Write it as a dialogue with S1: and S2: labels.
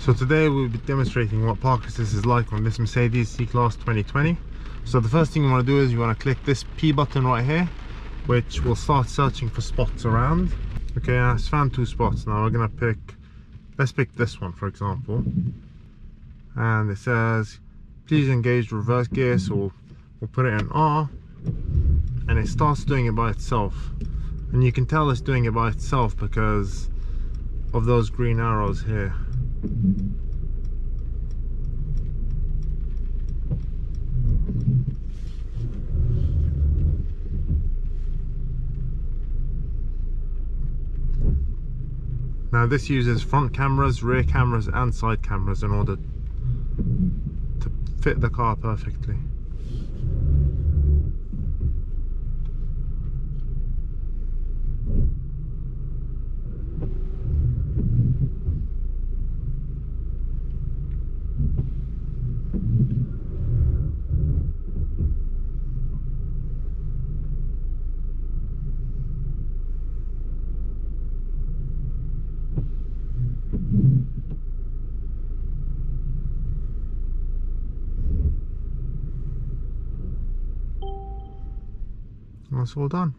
S1: So today we'll be demonstrating what park assist is like on this Mercedes C-Class 2020. So the first thing you want to do is you want to click this P button right here, which will start searching for spots around. Okay, I found 2 spots. Now we're gonna let's pick this one for example, and it says please engage reverse gear, so we'll put it in R, and it starts doing it by itself. And you can tell it's doing it by itself because of those green arrows here. Now this uses front cameras, rear cameras and side cameras in order to fit the car perfectly. That's all done.